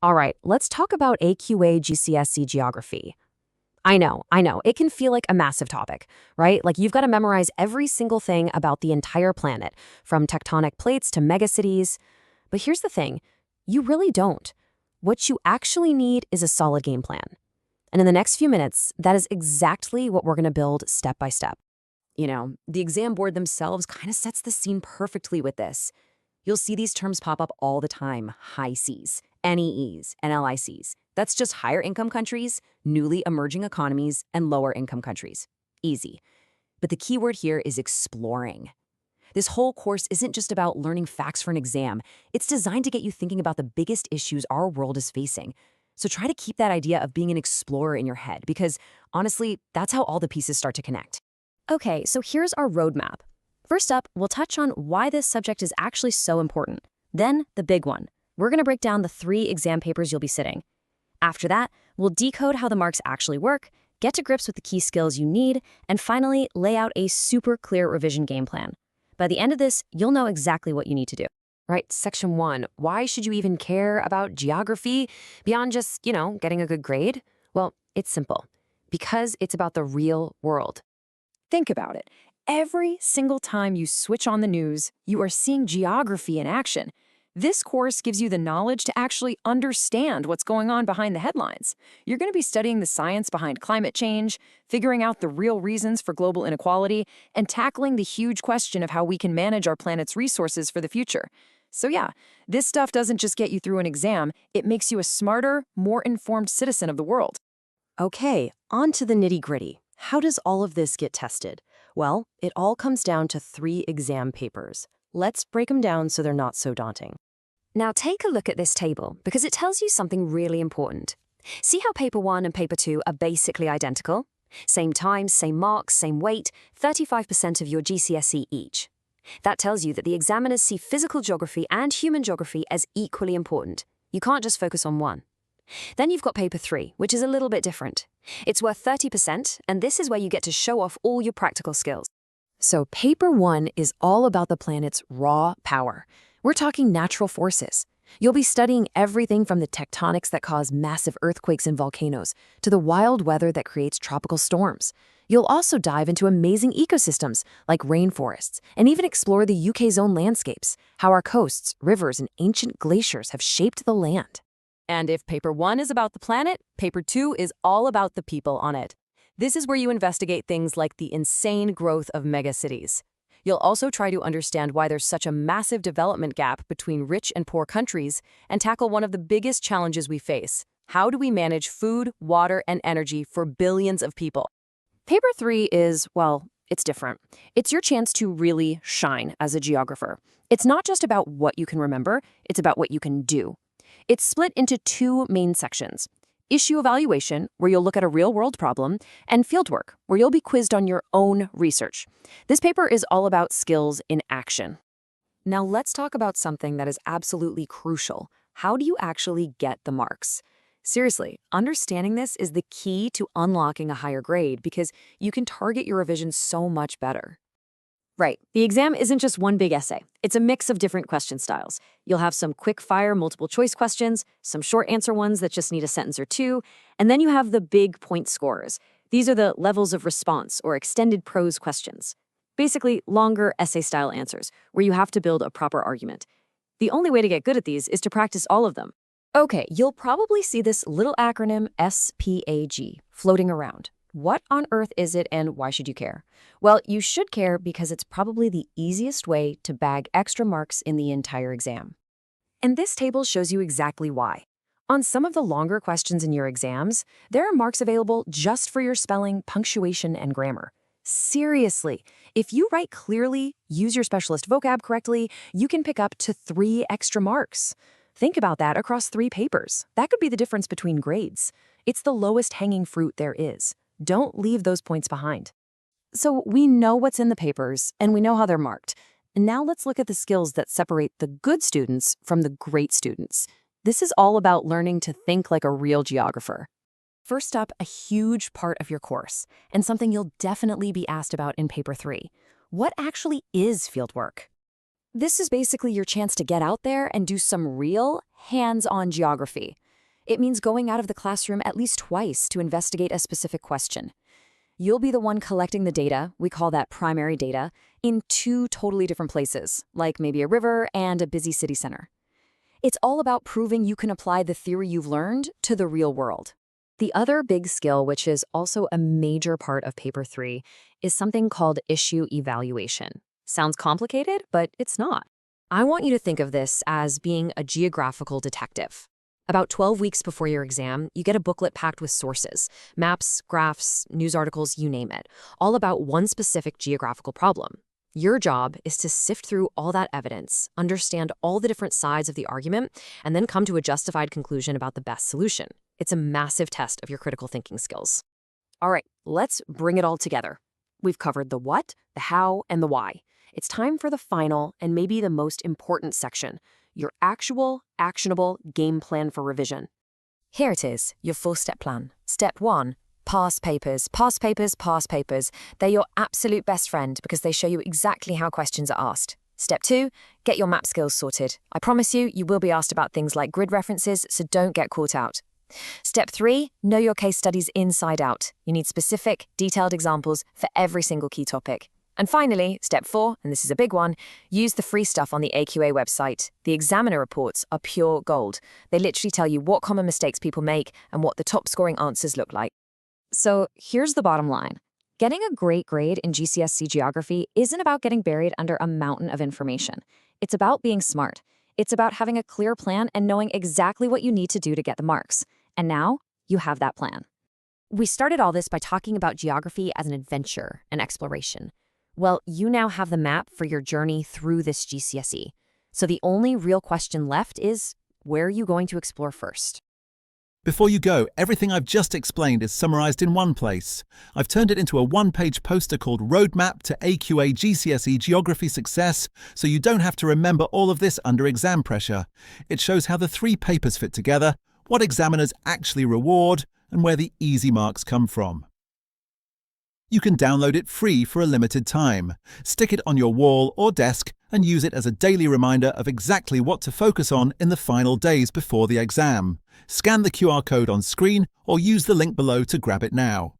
All right, let's talk about AQA GCSE Geography. I know, it can feel like a massive topic, right? Like you've got to memorize every single thing about the entire planet, from tectonic plates to megacities. But here's the thing, you really don't. What you actually need is a solid game plan. And in the next few minutes, that is exactly what we're going to build step by step. The exam board themselves kind of sets the scene perfectly with this. You'll see these terms pop up all the time: HICs, NEEs, and LICs. That's just higher income countries, newly emerging economies, and lower income countries. Easy. But the key word here is exploring. This whole course isn't just about learning facts for an exam. It's designed to get you thinking about the biggest issues our world is facing. So try to keep that idea of being an explorer in your head, because honestly, that's how all the pieces start to connect. Okay, so here's our roadmap. First up, we'll touch on why this subject is actually so important. Then, the big one. We're going to break down the 3 exam papers you'll be sitting. After that, we'll decode how the marks actually work, get to grips with the key skills you need, and finally, lay out a super clear revision game plan. By the end of this, you'll know exactly what you need to do. Right, section 1, why should you even care about geography beyond just, getting a good grade? Well, it's simple. Because it's about the real world. Think about it. Every single time you switch on the news, you are seeing geography in action. This course gives you the knowledge to actually understand what's going on behind the headlines. You're going to be studying the science behind climate change, figuring out the real reasons for global inequality, and tackling the huge question of how we can manage our planet's resources for the future. So yeah, this stuff doesn't just get you through an exam, it makes you a smarter, more informed citizen of the world. Okay, on to the nitty-gritty. How does all of this get tested? Well, it all comes down to 3 exam papers. Let's break them down so they're not so daunting. Now take a look at this table, because it tells you something really important. See how paper 1 and paper 2 are basically identical? Same time, same marks, same weight, 35% of your GCSE each. That tells you that the examiners see physical geography and human geography as equally important. You can't just focus on one. Then you've got paper 3, which is a little bit different. It's worth 30%, and this is where you get to show off all your practical skills. So paper 1 is all about the planet's raw power. We're talking natural forces. You'll be studying everything from the tectonics that cause massive earthquakes and volcanoes to the wild weather that creates tropical storms. You'll also dive into amazing ecosystems like rainforests and even explore the UK's own landscapes, how our coasts, rivers, and ancient glaciers have shaped the land. And if paper 1 is about the planet, paper 2 is all about the people on it. This is where you investigate things like the insane growth of megacities. You'll also try to understand why there's such a massive development gap between rich and poor countries and tackle one of the biggest challenges we face. How do we manage food, water, and energy for billions of people? Paper 3 is, well, it's different. It's your chance to really shine as a geographer. It's not just about what you can remember, it's about what you can do. It's split into 2 main sections: issue evaluation, where you'll look at a real-world problem, and fieldwork, where you'll be quizzed on your own research. This paper is all about skills in action. Now let's talk about something that is absolutely crucial. How do you actually get the marks? Seriously, understanding this is the key to unlocking a higher grade, because you can target your revision so much better. Right. The exam isn't just one big essay. It's a mix of different question styles. You'll have some quick-fire multiple-choice questions, some short-answer ones that just need a sentence or 2, and then you have the big point scorers. These are the levels of response or extended prose questions. Basically, longer essay-style answers, where you have to build a proper argument. The only way to get good at these is to practice all of them. Okay, you'll probably see this little acronym SPaG floating around. What on earth is it, and why should you care? Well, you should care because it's probably the easiest way to bag extra marks in the entire exam. And this table shows you exactly why. On some of the longer questions in your exams, there are marks available just for your spelling, punctuation, and grammar. Seriously, if you write clearly, use your specialist vocab correctly, you can pick up to 3 extra marks. Think about that across 3 papers. That could be the difference between grades. It's the lowest hanging fruit there is. Don't leave those points behind. So we know what's in the papers, and we know how they're marked. And now let's look at the skills that separate the good students from the great students. This is all about learning to think like a real geographer. First up, a huge part of your course, and something you'll definitely be asked about in paper 3. What actually is fieldwork? This is basically your chance to get out there and do some real, hands-on geography. It means going out of the classroom at least twice to investigate a specific question. You'll be the one collecting the data, we call that primary data, in two totally different places, like maybe a river and a busy city center. It's all about proving you can apply the theory you've learned to the real world. The other big skill, which is also a major part of Paper 3, is something called issue evaluation. Sounds complicated, but it's not. I want you to think of this as being a geographical detective. About 12 weeks before your exam, you get a booklet packed with sources, maps, graphs, news articles, you name it, all about one specific geographical problem. Your job is to sift through all that evidence, understand all the different sides of the argument, and then come to a justified conclusion about the best solution. It's a massive test of your critical thinking skills. All right, let's bring it all together. We've covered the what, the how, and the why. It's time for the final and maybe the most important section, your actual, actionable game plan for revision. Here it is, your 4-step plan. Step 1, pass papers. Pass papers, pass papers. They're your absolute best friend because they show you exactly how questions are asked. Step 2, get your map skills sorted. I promise you, you will be asked about things like grid references, so don't get caught out. Step 3, know your case studies inside out. You need specific, detailed examples for every single key topic. And finally, step 4, and this is a big one, use the free stuff on the AQA website. The examiner reports are pure gold. They literally tell you what common mistakes people make and what the top scoring answers look like. So here's the bottom line. Getting a great grade in GCSE Geography isn't about getting buried under a mountain of information. It's about being smart. It's about having a clear plan and knowing exactly what you need to do to get the marks. And now, you have that plan. We started all this by talking about geography as an adventure, an exploration. Well, you now have the map for your journey through this GCSE. So the only real question left is, where are you going to explore first? Before you go, everything I've just explained is summarized in one place. I've turned it into a one-page poster called Roadmap to AQA GCSE Geography Success, so you don't have to remember all of this under exam pressure. It shows how the 3 papers fit together, what examiners actually reward, and where the easy marks come from. You can download it free for a limited time. Stick it on your wall or desk and use it as a daily reminder of exactly what to focus on in the final days before the exam. Scan the QR code on screen or use the link below to grab it now.